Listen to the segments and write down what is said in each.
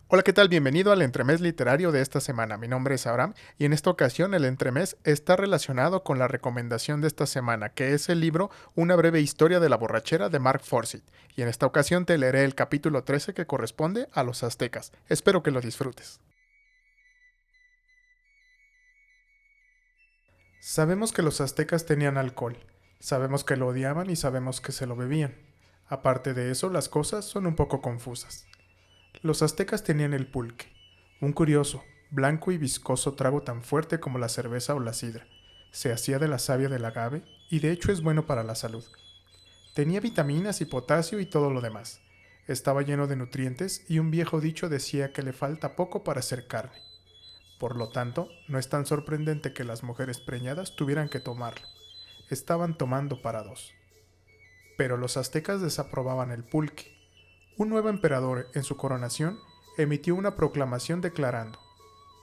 Hola, ¿qué tal? Bienvenido al entremés literario de esta semana. Mi nombre es Abraham y en esta ocasión el entremés está relacionado con la recomendación de esta semana, que es el libro Una breve historia de la borrachera de Mark Forsyth. Y en esta ocasión te leeré el capítulo 13 que corresponde a los aztecas. Espero que lo disfrutes. Sabemos que los aztecas tenían alcohol, sabemos que lo odiaban y sabemos que se lo bebían. Aparte de eso, las cosas son un poco confusas. Los aztecas tenían el pulque, un curioso, blanco y viscoso trago tan fuerte como la cerveza o la sidra. Se hacía de la savia del agave y de hecho es bueno para la salud. Tenía vitaminas y potasio y todo lo demás. Estaba lleno de nutrientes y un viejo dicho decía que le falta poco para ser carne. Por lo tanto, no es tan sorprendente que las mujeres preñadas tuvieran que tomarlo. Estaban tomando para dos. Pero los aztecas desaprobaban el pulque. Un nuevo emperador, en su coronación, emitió una proclamación declarando: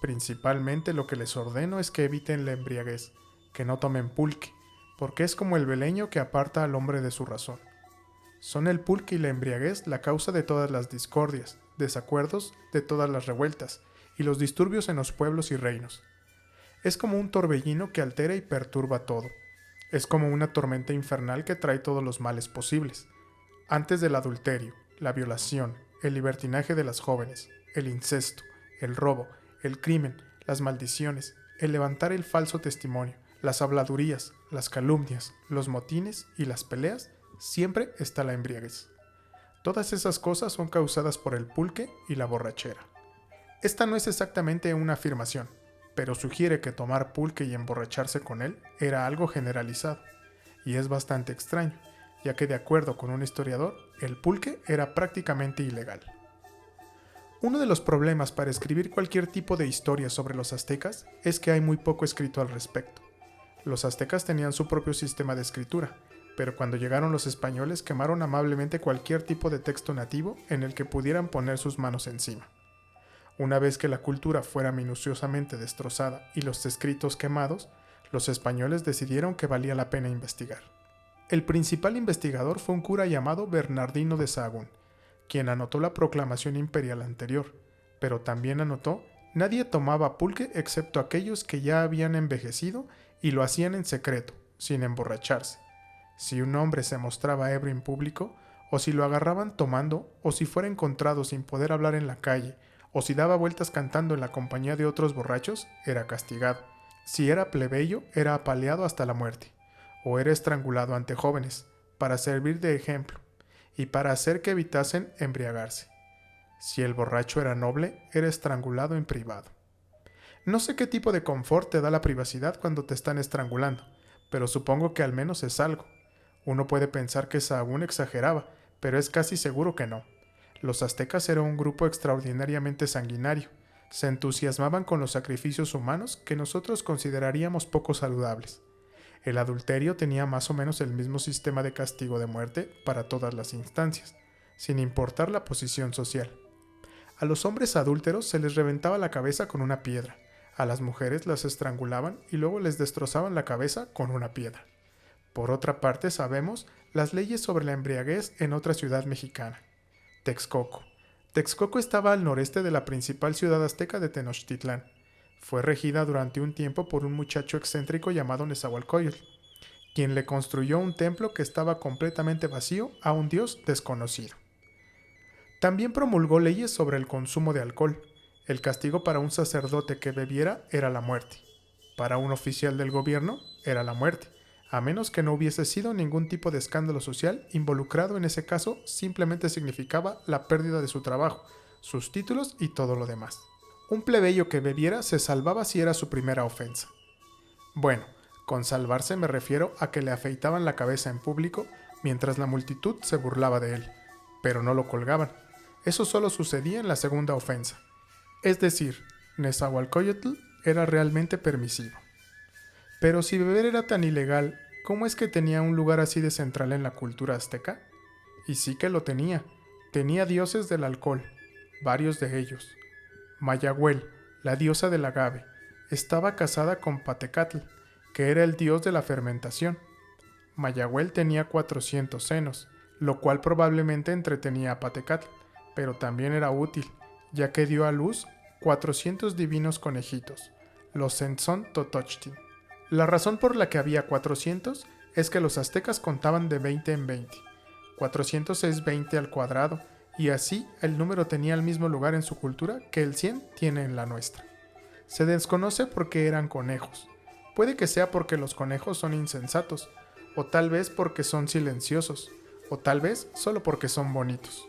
principalmente lo que les ordeno es que eviten la embriaguez, que no tomen pulque, porque es como el beleño que aparta al hombre de su razón. Son el pulque y la embriaguez la causa de todas las discordias, desacuerdos, de todas las revueltas, y los disturbios en los pueblos y reinos. Es como un torbellino que altera y perturba todo. Es como una tormenta infernal que trae todos los males posibles. Antes del adulterio, la violación, el libertinaje de las jóvenes, el incesto, el robo, el crimen, las maldiciones, el levantar el falso testimonio, las habladurías, las calumnias, los motines y las peleas, siempre está la embriaguez. Todas esas cosas son causadas por el pulque y la borrachera. Esta no es exactamente una afirmación, pero sugiere que tomar pulque y emborracharse con él era algo generalizado, y es bastante extraño, ya que de acuerdo con un historiador, el pulque era prácticamente ilegal. Uno de los problemas para escribir cualquier tipo de historia sobre los aztecas es que hay muy poco escrito al respecto. Los aztecas tenían su propio sistema de escritura, pero cuando llegaron los españoles quemaron amablemente cualquier tipo de texto nativo en el que pudieran poner sus manos encima. Una vez que la cultura fuera minuciosamente destrozada y los escritos quemados, los españoles decidieron que valía la pena investigar. El principal investigador fue un cura llamado Bernardino de Sahagún, quien anotó la proclamación imperial anterior, pero también anotó: nadie tomaba pulque excepto aquellos que ya habían envejecido y lo hacían en secreto, sin emborracharse. Si un hombre se mostraba ebrio en público, o si lo agarraban tomando, o si fuera encontrado sin poder hablar en la calle, o si daba vueltas cantando en la compañía de otros borrachos, era castigado. Si era plebeyo, era apaleado hasta la muerte, o era estrangulado ante jóvenes, para servir de ejemplo, y para hacer que evitasen embriagarse. Si el borracho era noble, era estrangulado en privado. No sé qué tipo de confort te da la privacidad cuando te están estrangulando, pero supongo que al menos es algo. Uno puede pensar que Sahagún exageraba, pero es casi seguro que no. Los aztecas eran un grupo extraordinariamente sanguinario. Se entusiasmaban con los sacrificios humanos que nosotros consideraríamos poco saludables. El adulterio tenía más o menos el mismo sistema de castigo de muerte para todas las instancias, sin importar la posición social. A los hombres adúlteros se les reventaba la cabeza con una piedra, a las mujeres las estrangulaban y luego les destrozaban la cabeza con una piedra. Por otra parte, sabemos las leyes sobre la embriaguez en otra ciudad mexicana, Texcoco. Texcoco estaba al noreste de la principal ciudad azteca de Tenochtitlán. Fue regida durante un tiempo por un muchacho excéntrico llamado Nezahualcóyotl, quien le construyó un templo que estaba completamente vacío a un dios desconocido. También promulgó leyes sobre el consumo de alcohol. El castigo para un sacerdote que bebiera era la muerte. Para un oficial del gobierno era la muerte, a menos que no hubiese sido ningún tipo de escándalo social involucrado. En ese caso simplemente significaba la pérdida de su trabajo, sus títulos y todo lo demás. Un plebeyo que bebiera se salvaba si era su primera ofensa. Bueno, con salvarse me refiero a que le afeitaban la cabeza en público mientras la multitud se burlaba de él, pero no lo colgaban. Eso solo sucedía en la segunda ofensa. Es decir, Nezahualcóyotl era realmente permisivo. Pero si beber era tan ilegal, ¿cómo es que tenía un lugar así de central en la cultura azteca? Y sí que lo tenía. Tenía dioses del alcohol, varios de ellos. Mayagüel, la diosa del agave, estaba casada con Patecatl, que era el dios de la fermentación. Mayagüel tenía 400 senos, lo cual probablemente entretenía a Patecatl, pero también era útil, ya que dio a luz 400 divinos conejitos, los Sentzon Totochtin. La razón por la que había 400 es que los aztecas contaban de 20 en 20. 400 es 20 al cuadrado, y así el número tenía el mismo lugar en su cultura que el 100 tiene en la nuestra. Se desconoce por qué eran conejos. Puede que sea porque los conejos son insensatos, o tal vez porque son silenciosos, o tal vez solo porque son bonitos.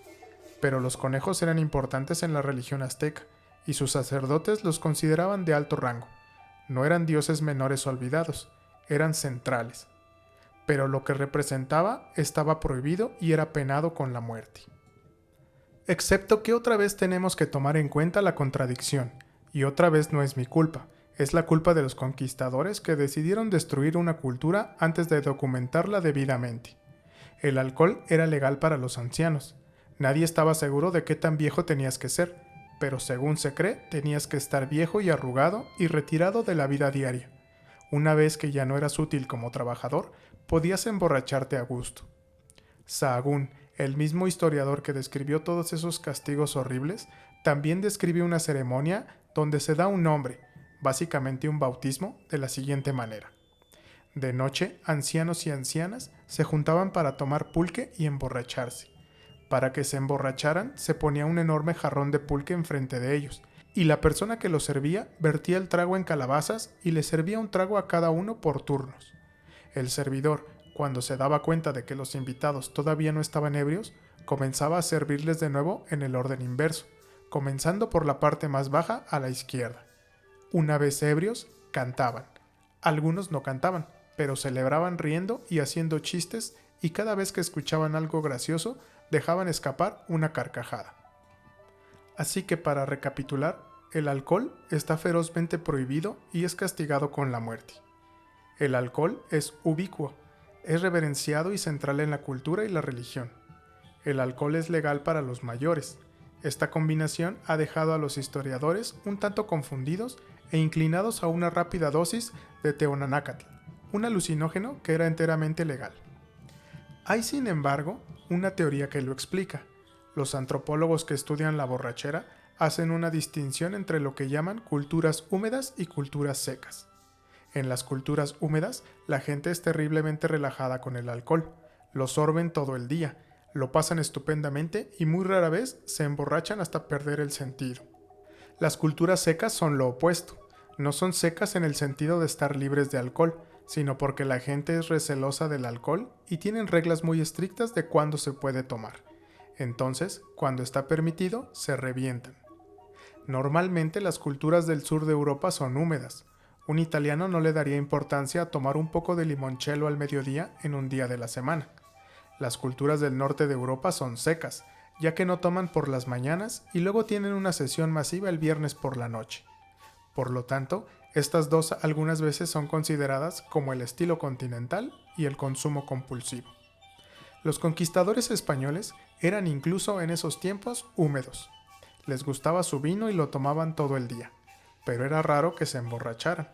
Pero los conejos eran importantes en la religión azteca, y sus sacerdotes los consideraban de alto rango. No eran dioses menores olvidados, eran centrales. Pero lo que representaba estaba prohibido y era penado con la muerte. Excepto que otra vez tenemos que tomar en cuenta la contradicción, y otra vez no es mi culpa, es la culpa de los conquistadores que decidieron destruir una cultura antes de documentarla debidamente. El alcohol era legal para los ancianos. Nadie estaba seguro de qué tan viejo tenías que ser, pero según se cree, tenías que estar viejo y arrugado y retirado de la vida diaria. Una vez que ya no eras útil como trabajador, podías emborracharte a gusto. Sahagún, el mismo historiador que describió todos esos castigos horribles, también describe una ceremonia donde se da un nombre, básicamente un bautismo, de la siguiente manera. De noche, ancianos y ancianas se juntaban para tomar pulque y emborracharse. Para que se emborracharan, se ponía un enorme jarrón de pulque enfrente de ellos, y la persona que lo servía vertía el trago en calabazas y le servía un trago a cada uno por turnos. El servidor, cuando se daba cuenta de que los invitados todavía no estaban ebrios, comenzaba a servirles de nuevo en el orden inverso, comenzando por la parte más baja a la izquierda. Una vez ebrios, cantaban. Algunos no cantaban, pero celebraban riendo y haciendo chistes, y cada vez que escuchaban algo gracioso, dejaban escapar una carcajada. Así que para recapitular, el alcohol está ferozmente prohibido y es castigado con la muerte. El alcohol es ubicuo, es reverenciado y central en la cultura y la religión. El alcohol es legal para los mayores. Esta combinación ha dejado a los historiadores un tanto confundidos e inclinados a una rápida dosis de teonanácatl, un alucinógeno que era enteramente legal. Hay, sin embargo, una teoría que lo explica. Los antropólogos que estudian la borrachera hacen una distinción entre lo que llaman culturas húmedas y culturas secas. En las culturas húmedas, la gente es terriblemente relajada con el alcohol, lo sorben todo el día, lo pasan estupendamente y muy rara vez se emborrachan hasta perder el sentido. Las culturas secas son lo opuesto. No son secas en el sentido de estar libres de alcohol, sino porque la gente es recelosa del alcohol y tienen reglas muy estrictas de cuándo se puede tomar. Entonces, cuando está permitido, se revientan. Normalmente las culturas del sur de Europa son húmedas. Un italiano no le daría importancia a tomar un poco de limoncello al mediodía en un día de la semana. Las culturas del norte de Europa son secas, ya que no toman por las mañanas y luego tienen una sesión masiva el viernes por la noche. Por lo tanto, estas dos algunas veces son consideradas como el estilo continental y el consumo compulsivo. Los conquistadores españoles eran incluso en esos tiempos húmedos. Les gustaba su vino y lo tomaban todo el día, pero era raro que se emborracharan.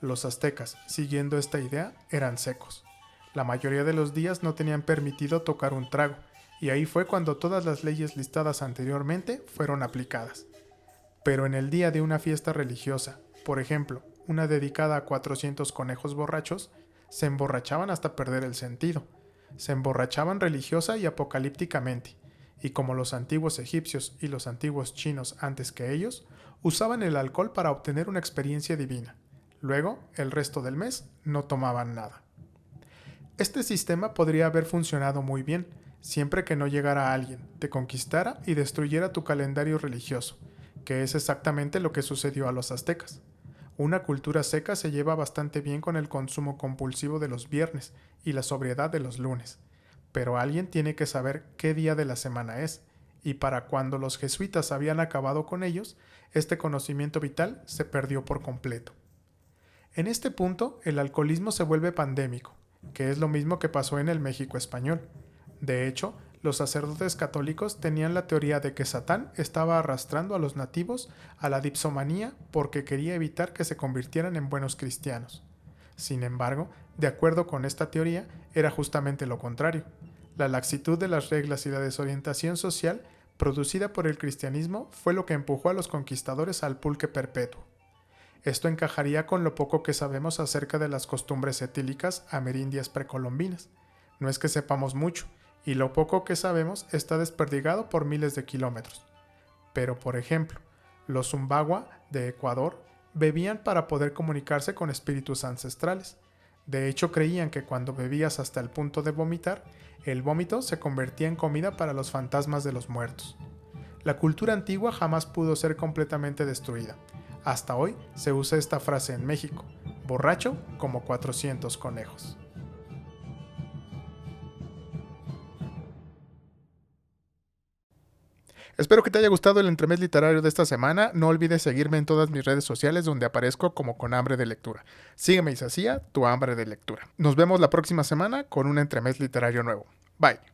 Los aztecas, siguiendo esta idea, eran secos. La mayoría de los días no tenían permitido tocar un trago, y ahí fue cuando todas las leyes listadas anteriormente fueron aplicadas. Pero en el día de una fiesta religiosa, por ejemplo, una dedicada a 400 conejos borrachos, se emborrachaban hasta perder el sentido. Se emborrachaban religiosa y apocalípticamente, y como los antiguos egipcios y los antiguos chinos antes que ellos, usaban el alcohol para obtener una experiencia divina. Luego, el resto del mes, no tomaban nada. Este sistema podría haber funcionado muy bien, siempre que no llegara alguien, te conquistara y destruyera tu calendario religioso, que es exactamente lo que sucedió a los aztecas. Una cultura seca se lleva bastante bien con el consumo compulsivo de los viernes y la sobriedad de los lunes, pero alguien tiene que saber qué día de la semana es, y para cuando los jesuitas habían acabado con ellos, este conocimiento vital se perdió por completo. En este punto, el alcoholismo se vuelve pandémico, que es lo mismo que pasó en el México español. De hecho, los sacerdotes católicos tenían la teoría de que Satán estaba arrastrando a los nativos a la dipsomanía porque quería evitar que se convirtieran en buenos cristianos. Sin embargo, de acuerdo con esta teoría, era justamente lo contrario. La laxitud de las reglas y la desorientación social producida por el cristianismo, fue lo que empujó a los conquistadores al pulque perpetuo. Esto encajaría con lo poco que sabemos acerca de las costumbres etílicas amerindias precolombinas. No es que sepamos mucho, y lo poco que sabemos está desperdigado por miles de kilómetros. Pero, por ejemplo, los Zumbagua de Ecuador bebían para poder comunicarse con espíritus ancestrales. De hecho, creían que cuando bebías hasta el punto de vomitar, el vómito se convertía en comida para los fantasmas de los muertos. La cultura antigua jamás pudo ser completamente destruida. Hasta hoy se usa esta frase en México: borracho como 400 conejos. Espero que te haya gustado el entremés literario de esta semana. No olvides seguirme en todas mis redes sociales donde aparezco como Con Hambre de Lectura. Sígueme y sacía tu hambre de lectura. Nos vemos la próxima semana con un entremés literario nuevo. Bye.